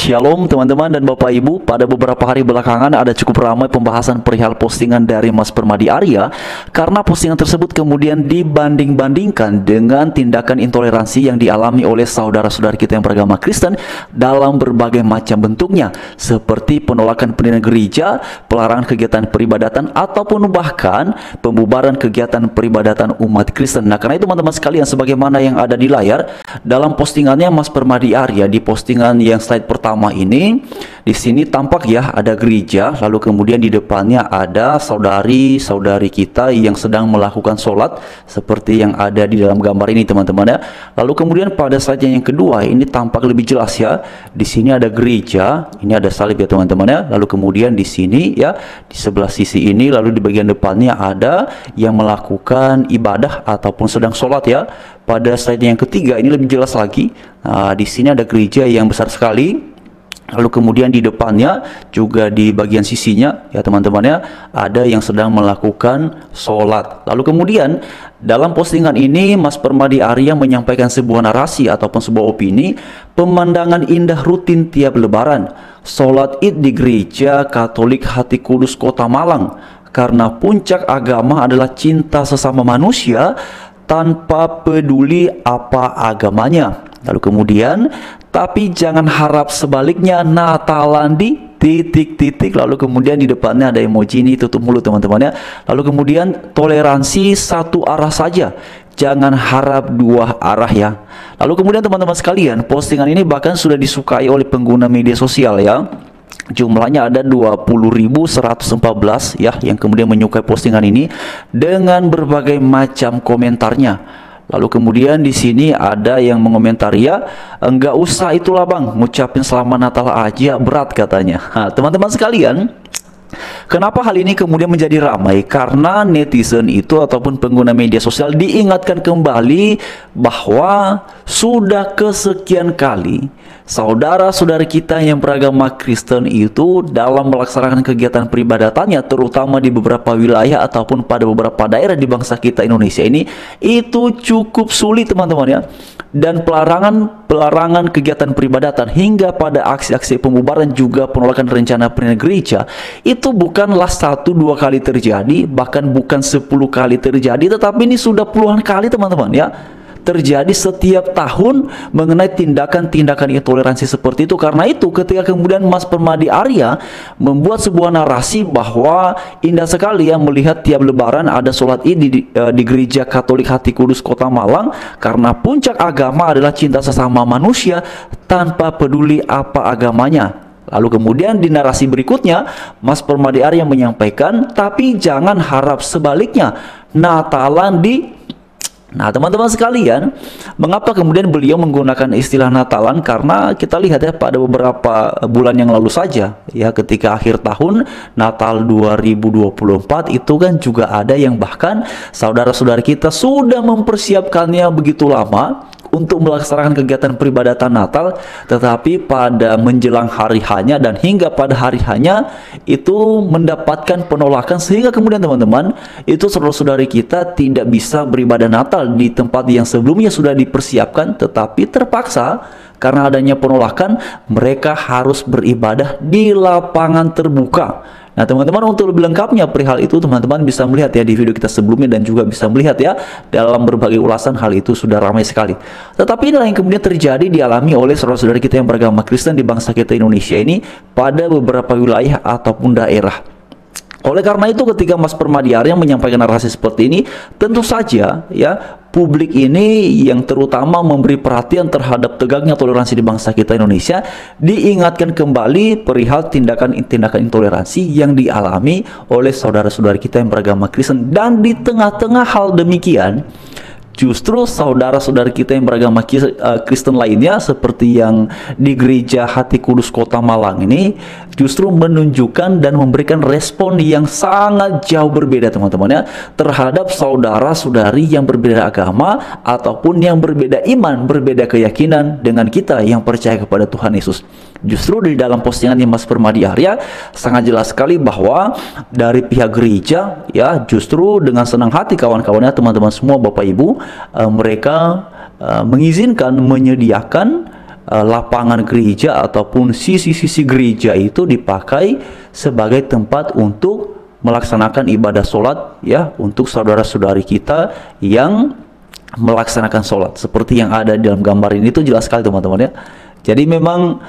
Shalom teman-teman dan Bapak Ibu. Pada beberapa hari belakangan ada cukup ramai pembahasan perihal postingan dari Mas Permadi Arya, karena postingan tersebut kemudian dibanding-bandingkan dengan tindakan intoleransi yang dialami oleh saudara-saudara kita yang beragama Kristen dalam berbagai macam bentuknya, seperti penolakan pendirian gereja, pelarangan kegiatan peribadatan, ataupun bahkan pembubaran kegiatan peribadatan umat Kristen. Nah, karena itu teman-teman sekalian, sebagaimana yang ada di layar dalam postingannya Mas Permadi Arya, di postingan yang slide pertama ini, di sini tampak ya ada gereja, lalu kemudian di depannya ada saudari-saudari kita yang sedang melakukan sholat seperti yang ada di dalam gambar ini teman-teman ya. Lalu kemudian pada slide yang kedua ini tampak lebih jelas ya. Di sini ada gereja, ini ada salib ya teman-teman ya. Lalu kemudian di sini ya, di sebelah sisi ini, lalu di bagian depannya ada yang melakukan ibadah ataupun sedang sholat ya. Pada slide yang ketiga ini lebih jelas lagi. Nah, di sini ada gereja yang besar sekali. Lalu kemudian di depannya juga di bagian sisinya ya teman-teman ya, ada yang sedang melakukan sholat. Lalu kemudian dalam postingan ini Mas Permadi Arya menyampaikan sebuah narasi ataupun sebuah opini, pemandangan indah rutin tiap lebaran, sholat id di gereja Katolik Hati Kudus Kota Malang, karena puncak agama adalah cinta sesama manusia tanpa peduli apa agamanya. Lalu kemudian, tapi jangan harap sebaliknya, Natalan di titik-titik. Lalu kemudian di depannya ada emoji ini tutup mulut teman-teman ya. Lalu kemudian toleransi satu arah saja, jangan harap dua arah ya. Lalu kemudian teman-teman sekalian, postingan ini bahkan sudah disukai oleh pengguna media sosial ya. Jumlahnya ada 20.114 ya yang kemudian menyukai postingan ini dengan berbagai macam komentarnya. Lalu kemudian di sini ada yang mengomentari ya, enggak usah itulah bang, ngucapin selamat Natal aja berat katanya. Nah, teman-teman sekalian, kenapa hal ini kemudian menjadi ramai? Karena netizen itu ataupun pengguna media sosial diingatkan kembali bahwa sudah kesekian kali saudara-saudara kita yang beragama Kristen itu dalam melaksanakan kegiatan peribadatannya, terutama di beberapa wilayah ataupun pada beberapa daerah di bangsa kita Indonesia ini, itu cukup sulit teman-teman ya. Dan pelarangan kegiatan peribadatan hingga pada aksi-aksi pembubaran juga penolakan rencana pendirian gereja itu bukanlah 1-2 kali terjadi, bahkan bukan 10 kali terjadi, tetapi ini sudah puluhan kali teman-teman ya, terjadi setiap tahun mengenai tindakan-tindakan intoleransi seperti itu. Karena itu ketika kemudian Mas Permadi Arya membuat sebuah narasi bahwa indah sekali ya melihat tiap lebaran ada sholat id di gereja Katolik Hati Kudus Kota Malang, karena puncak agama adalah cinta sesama manusia tanpa peduli apa agamanya. Lalu kemudian di narasi berikutnya Mas Permadi Arya menyampaikan, tapi jangan harap sebaliknya, Natalan di. Nah teman-teman sekalian, mengapa kemudian beliau menggunakan istilah Natalan? Karena kita lihat ya pada beberapa bulan yang lalu saja ya, ketika akhir tahun Natal 2024 itu kan juga ada yang bahkan saudara-saudara kita sudah mempersiapkannya begitu lama untuk melaksanakan kegiatan peribadatan Natal, tetapi pada menjelang hari hanya dan hingga pada hari hanya itu mendapatkan penolakan, sehingga kemudian teman-teman itu saudara-saudari kita tidak bisa beribadah Natal di tempat yang sebelumnya sudah dipersiapkan, tetapi terpaksa karena adanya penolakan mereka harus beribadah di lapangan terbuka. Nah teman-teman, untuk lebih lengkapnya perihal itu teman-teman bisa melihat ya di video kita sebelumnya, dan juga bisa melihat ya dalam berbagai ulasan, hal itu sudah ramai sekali. Tetapi inilah yang kemudian terjadi dialami oleh saudara-saudara kita yang beragama Kristen di bangsa kita Indonesia ini pada beberapa wilayah ataupun daerah. Oleh karena itu ketika Mas Permadi Arya menyampaikan narasi seperti ini, tentu saja ya publik ini yang terutama memberi perhatian terhadap tegaknya toleransi di bangsa kita Indonesia diingatkan kembali perihal tindakan-tindakan intoleransi yang dialami oleh saudara-saudara kita yang beragama Kristen. Dan di tengah-tengah hal demikian, justru saudara-saudara kita yang beragama Kristen lainnya seperti yang di gereja Hati Kudus Kota Malang ini justru menunjukkan dan memberikan respon yang sangat jauh berbeda teman-teman ya, terhadap saudara-saudari yang berbeda agama ataupun yang berbeda iman, berbeda keyakinan dengan kita yang percaya kepada Tuhan Yesus. Justru di dalam postingan Mas Permadi Arya sangat jelas sekali bahwa dari pihak gereja ya justru dengan senang hati kawan-kawannya, teman-teman semua, Bapak Ibu, mereka mengizinkan, menyediakan lapangan gereja ataupun sisi-sisi gereja itu dipakai sebagai tempat untuk melaksanakan ibadah sholat ya, untuk saudara-saudari kita yang melaksanakan sholat seperti yang ada di dalam gambar ini. Itu jelas sekali teman-teman ya. Jadi memang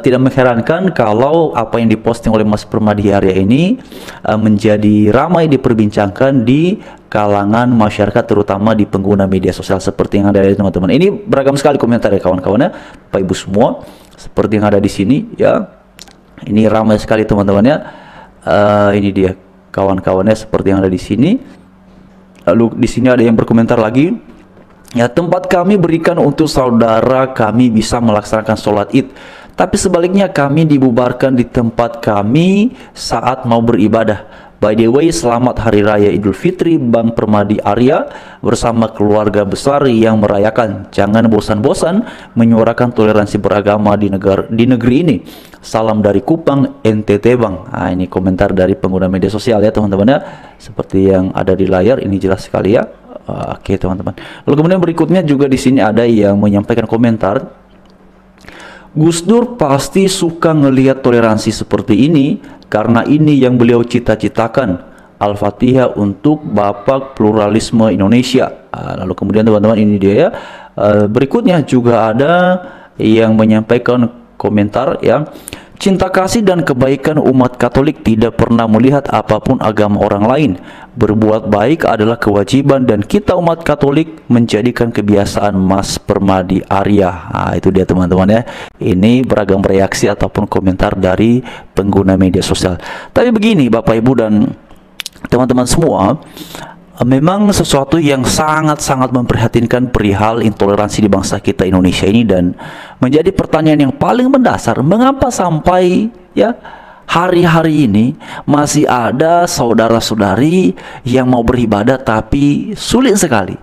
tidak mengherankan kalau apa yang diposting oleh Mas Permadi Arya ini menjadi ramai diperbincangkan di kalangan masyarakat, terutama di pengguna media sosial seperti yang ada di teman-teman. Ini beragam sekali komentar ya kawan-kawannya, Bapak Ibu semua, seperti yang ada di sini ya. Ini ramai sekali teman-teman ya. Ini dia kawan-kawannya seperti yang ada di sini. Lalu di sini ada yang berkomentar lagi, ya, tempat kami berikan untuk saudara kami bisa melaksanakan sholat id, tapi sebaliknya kami dibubarkan di tempat kami saat mau beribadah. By the way, selamat Hari Raya Idul Fitri Bang Permadi Arya bersama keluarga besar yang merayakan. Jangan bosan-bosan menyuarakan toleransi beragama di negeri ini. Salam dari Kupang, NTT Bang. Nah, ini komentar dari pengguna media sosial ya teman-teman ya. Seperti yang ada di layar ini jelas sekali ya. Oke teman-teman. Lalu kemudian berikutnya juga di sini ada yang menyampaikan komentar. Gus Dur pasti suka ngelihat toleransi seperti ini karena ini yang beliau cita-citakan. Al-Fatihah untuk Bapak Pluralisme Indonesia. Lalu kemudian teman-teman ini dia ya. Berikutnya juga ada yang menyampaikan komentar ya. Cinta kasih dan kebaikan umat Katolik tidak pernah melihat apapun agama orang lain. Berbuat baik adalah kewajiban dan kita umat Katolik menjadikan kebiasaan. Mas Permadi Arya. Nah, itu dia teman-teman ya. Ini beragam reaksi ataupun komentar dari pengguna media sosial. Tapi begini Bapak Ibu dan teman-teman semua, memang sesuatu yang sangat-sangat memprihatinkan perihal intoleransi di bangsa kita Indonesia ini, dan menjadi pertanyaan yang paling mendasar, mengapa sampai ya hari-hari ini masih ada saudara-saudari yang mau beribadah tapi sulit sekali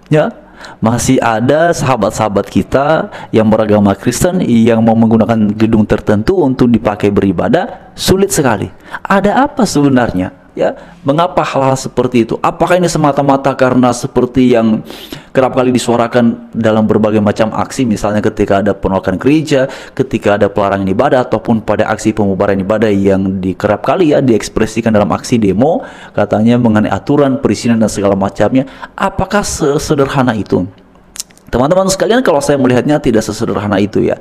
ya. Masih ada sahabat-sahabat kita yang beragama Kristen yang mau menggunakan gedung tertentu untuk dipakai beribadah, sulit sekali. Ada apa sebenarnya? Ya, mengapa hal-hal seperti itu? Apakah ini semata-mata karena seperti yang kerap kali disuarakan dalam berbagai macam aksi, misalnya ketika ada penolakan gereja, ketika ada pelarangan ibadah, ataupun pada aksi pemubaran ibadah yang kerap kali ya diekspresikan dalam aksi demo, katanya mengenai aturan, perizinan dan segala macamnya. Apakah sesederhana itu? Teman-teman sekalian, kalau saya melihatnya tidak sesederhana itu ya.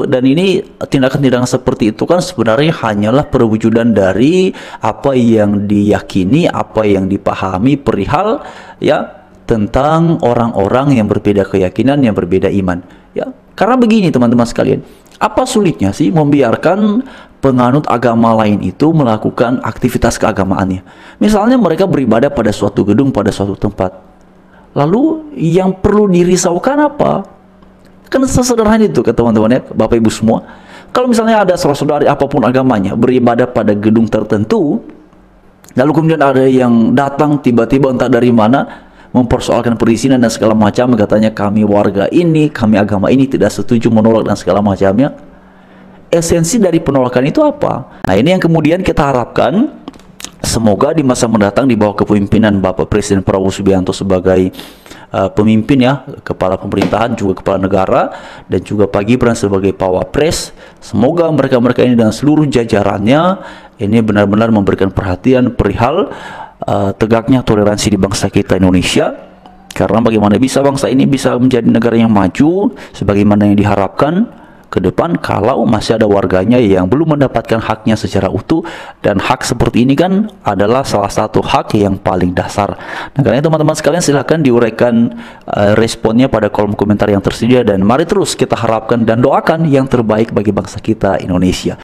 Dan ini tindakan-tindakan seperti itu kan sebenarnya hanyalah perwujudan dari apa yang diyakini, apa yang dipahami perihal ya tentang orang-orang yang berbeda keyakinan, yang berbeda iman ya. Karena begini teman-teman sekalian, apa sulitnya sih membiarkan penganut agama lain itu melakukan aktivitas keagamaannya? Misalnya mereka beribadah pada suatu gedung, pada suatu tempat. Lalu yang perlu dirisaukan apa? Kan sesederhana itu ke teman-teman ya, Bapak Ibu semua. Kalau misalnya ada saudara-saudari apapun agamanya beribadah pada gedung tertentu, lalu kemudian ada yang datang tiba-tiba entah dari mana mempersoalkan perizinan dan segala macam, katanya kami warga ini, kami agama ini tidak setuju, menolak dan segala macamnya. Esensi dari penolakan itu apa? Nah, ini yang kemudian kita harapkan semoga di masa mendatang di bawah kepemimpinan Bapak Presiden Prabowo Subianto sebagai pemimpin ya, kepala pemerintahan juga kepala negara, dan juga Pak Gibran sebagai Pawapres, semoga mereka-mereka ini dan seluruh jajarannya ini benar-benar memberikan perhatian perihal tegaknya toleransi di bangsa kita Indonesia. Karena bagaimana bisa bangsa ini bisa menjadi negara yang maju sebagaimana yang diharapkan ke depan kalau masih ada warganya yang belum mendapatkan haknya secara utuh, dan hak seperti ini kan adalah salah satu hak yang paling dasar. Nah, karena teman-teman sekalian silahkan diuraikan responnya pada kolom komentar yang tersedia, dan mari terus kita harapkan dan doakan yang terbaik bagi bangsa kita Indonesia.